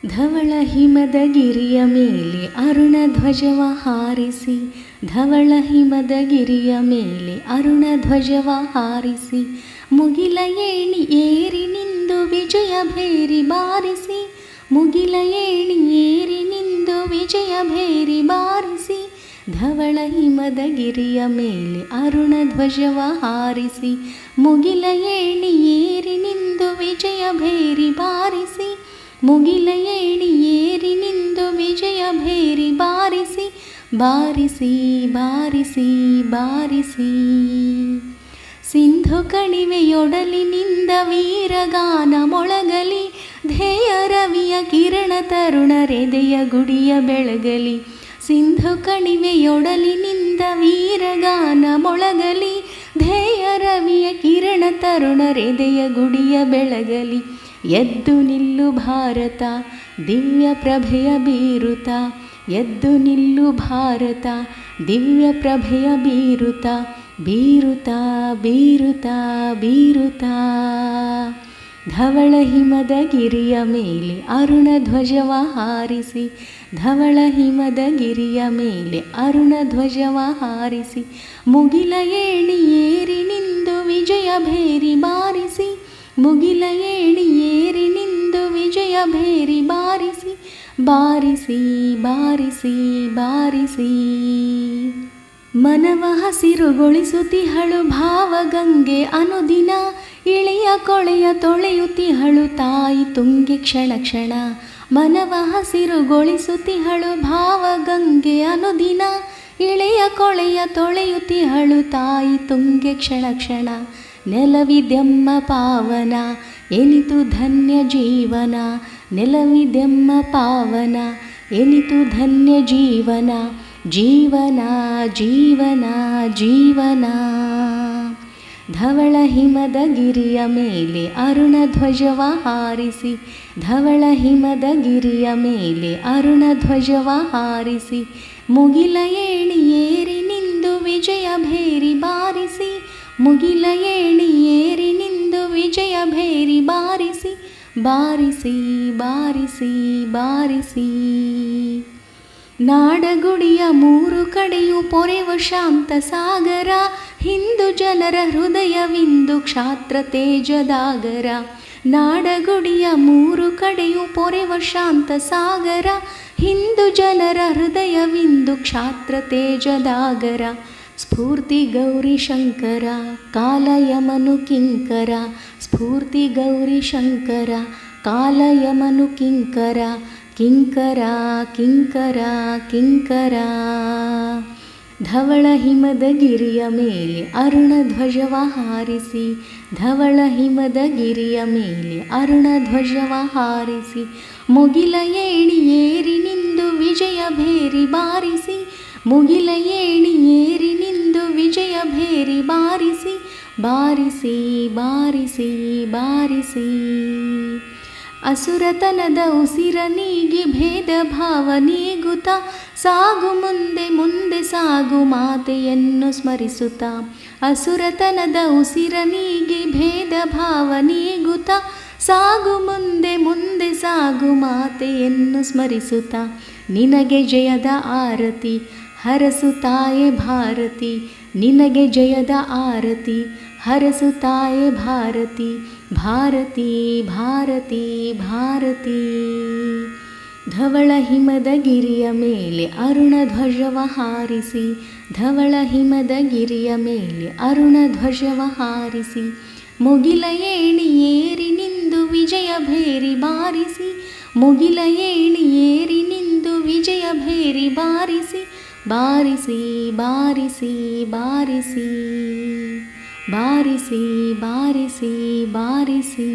ಧವಳ ಹಿಮದ ಗಿರಿಯ ಮೇಲೆ ಅರುಣ ಧ್ವಜವ ಹಾರಿಸಿ, ಧವಳ ಹಿಮದ ಗಿರಿಯ ಮೇಲೆ ಅರುಣ ಧ್ವಜವ ಹಾರಿಸಿ, ಮುಗಿಲ ಏಣಿ ಏರಿ ನಿಂದು ವಿಜಯ ಭೇರಿ ಬಾರಿಸಿ, ಮುಗಿಲ ಏಣಿ ಏರಿ ನಿಂದು ವಿಜಯ ಭೇರಿ ಬಾರಿಸಿ, ಧವಳ ಹಿಮದ ಗಿರಿಯ ಮೇಲೆ ಅರುಣ ಧ್ವಜವ ಹಾರಿಸಿ, ಮುಗಿಲ ಏಣಿ ಏರಿ ನಿಂದು ವಿಜಯ ಭೇರಿ ಬಾರಿಸಿ, ಮುಗಿಲ ಏಣಿ ಏರಿ ನಿಂದು ವಿಜಯ ಭೇರಿ ಬಾರಿಸಿ, ಬಾರಿಸಿ ಬಾರಿಸಿ ಬಾರಿಸಿ. ಸಿಂಧು ಕಣಿವೆಯೊಡಲಿನಿಂದ ವೀರಗಾನ ಮೊಳಗಲಿ, ಧ್ಯೇಯ ರವಿಯ ಕಿರಣ ತರುಣರೆದೆಯ ಗುಡಿಯ ಬೆಳಗಲಿ, ಸಿಂಧು ಕಣಿವೆಯೊಡಲಿನಿಂದ ವೀರಗಾನ ಮೊಳಗಲಿ, ಧ್ಯೇಯ ರವಿಯ ಕಿರಣ ತರುಣರೆದೆಯ ಗುಡಿಯ ಬೆಳಗಲಿ. ಎದ್ದು ನಿಲ್ಲು ಭಾರತ ದಿವ್ಯ ಪ್ರಭೆಯ ಬೀರುತ, ಎದ್ದು ನಿಲ್ಲು ಭಾರತ ದಿವ್ಯ ಪ್ರಭೆಯ ಬೀರುತ, ಬೀರುತ ಬೀರುತ ಬೀರುತ. ಧವಳ ಹಿಮದ ಗಿರಿಯ ಮೇಲೆ ಅರುಣ ಧ್ವಜವ ಹಾರಿಸಿ, ಧವಳ ಹಿಮದ ಗಿರಿಯ ಮೇಲೆ ಅರುಣ ಧ್ವಜವ ಹಾರಿಸಿ, ಮುಗಿಲ ಏಣಿ ಏರಿ ನಿಂದು ವಿಜಯ ಭೇರಿ ಬಾರಿಸಿ, ಮುಗಿಲ ಏಣಿ ಏರಿ ನಿಂದು ವಿಜಯ ಭೇರಿ ಬಾರಿಸಿ, ಬಾರಿಸಿ ಬಾರಿಸಿ ಬಾರಿಸಿ. ಮನವ ಹಸಿರುಗೊಳಿಸುತ್ತಿಹಳು ಭಾವಗಂಗೆ ಅನುದಿನ, ಇಳಿಯ ಕೊಳೆಯ ತೊಳೆಯುತ್ತಿಹಳು ತಾಯಿ ತುಂಗೆ ಕ್ಷಣ ಕ್ಷಣ. ಮನವ ಹಸಿರುಗೊಳಿಸುತ್ತಿಹಳು ಭಾವಗಂಗೆ ಅನುದಿನ, ಇಳೆಯ ಕೊಳೆಯ ತೊಳೆಯುತ್ತಿಹಳು ತಾಯಿ ತುಂಗೆ ಕ್ಷಣ ಕ್ಷಣ. ನೆಲವಿದೆಮ್ಮ ಪಾವನ ಎನಿತು ಧನ್ಯ ಜೀವನ, ನೆಲವಿದೆಮ್ಮ ಪಾವನ ಎನಿತು ಧನ್ಯ ಜೀವನ, ಜೀವನ ಜೀವನ ಜೀವನ. ಧವಳ ಹಿಮದ ಗಿರಿಯ ಮೇಲೆ ಅರುಣ ಧ್ವಜವ ಹಾರಿಸಿ, ಧವಳ ಹಿಮದ ಗಿರಿಯ ಮೇಲೆ ಅರುಣ ಧ್ವಜವ ಹಾರಿಸಿ, ಮುಗಿಲ ಏಣಿ ಏರಿ ನಿಂದು ವಿಜಯ ಭೇರಿ ಬಾರಿಸಿ, ಮುಗಿಲ ಏಣಿ ಏರಿ ನಿಂದು ವಿಜಯ ಭೇರಿ ಬಾರಿಸಿ, ಬಾರಿಸಿ ಬಾರಿಸಿ ಬಾರಿಸಿ. ನಾಡಗುಡಿಯ ಮೂರು ಕಡೆಯೂ ಪೊರೆವ ಶಾಂತ ಸಾಗರ, ಹಿಂದೂ ಜನರ ಹೃದಯವಿಂದು ಕ್ಷಾತ್ರ ತೇಜದಾಗರ. ನಾಡಗುಡಿಯ ಮೂರು ಕಡೆಯೂ ಪೊರೆವ ಶಾಂತ ಸಾಗರ, ಹಿಂದೂ ಜನರ ಹೃದಯವಿಂದು ಕ್ಷಾತ್ರ ತೇಜದಾಗರ. ಸ್ಫೂರ್ತಿ ಗೌರಿ ಶಂಕರ ಕಾಲಯಮನು ಕಿಂಕರ, ಸ್ಫೂರ್ತಿ ಗೌರಿ ಶಂಕರ ಕಾಲಯಮನು ಕಿಂಕರ, ಕಿಂಕರ ಕಿಂಕರ ಕಿಂಕರ. ಧವಳ ಹಿಮದ ಗಿರಿಯ ಮೇಲೆ ಅರುಣ ಧ್ವಜವ ಹಾರಿಸಿ, ಧವಳ ಹಿಮದ ಗಿರಿಯ ಮೇಲೆ ಅರುಣ ಧ್ವಜವ ಹಾರಿಸಿ, ಮುಗಿಲ ಏಣಿ ಏರಿ ನಿಂದು ವಿಜಯ ಭೇರಿ ಬಾರಿಸಿ, ಮುಗಿಲ ಏಣಿ ಏರಿ ನಿಂದು ವಿಜಯ ಭೇರಿ ಬಾರಿಸಿ, ಬಾರಿಸಿ ಬಾರಿಸಿ ಬಾರಿಸಿ. ಅಸುರತನದ ಉಸಿರ ನೀಗಿ ಭೇದ ಭಾವ ನೀಗುತ್ತ, ಸಾಗು ಮುಂದೆ ಮುಂದೆ ಸಾಗು ಮಾತೆಯನ್ನು ಸ್ಮರಿಸುತ್ತ. ಅಸುರತನದ ಉಸಿರ ನೀಗಿ ಭೇದ ಭಾವ ನೀಗುತ್ತ, ಸಾಗು ಮುಂದೆ ಮುಂದೆ ಸಾಗು ಮಾತೆಯನ್ನು ಸ್ಮರಿಸುತ್ತ. ನಿನಗೆ ಜಯದ ಆರತಿ ಹರಸುತ್ತಾಯೆ ಭಾರತಿ, ನಿನಗೆ ಜಯದ ಆರತಿ ಹರಸುತ್ತಾಯೆ ಭಾರತಿ, ಭಾರತಿ ಭಾರತಿ ಭಾರತಿ. ಧವಳ ಹಿಮದ ಗಿರಿಯ ಮೇಲೆ ಅರುಣ ಧ್ವಜವ ಹಾರಿಸಿ, ಧವಳ ಹಿಮದ ಗಿರಿಯ ಮೇಲೆ ಅರುಣ ಧ್ವಜವ ಹಾರಿಸಿ, ಮುಗಿಲ ಏಣಿ ಏರಿ ನಿಂದು ವಿಜಯ ಭೇರಿ ಬಾರಿಸಿ, ಮುಗಿಲ ಏಣಿ ಏರಿ ನಿಂದು ವಿಜಯ ಭೇರಿ ಬಾರಿಸಿ, ಬಾರಿಸಿ ಬಾರಿಸಿ ಬಾರಿಸಿ. ಬಾರಿಸಿ ಬಾರಿಸಿ ಬಾರಿಸಿ.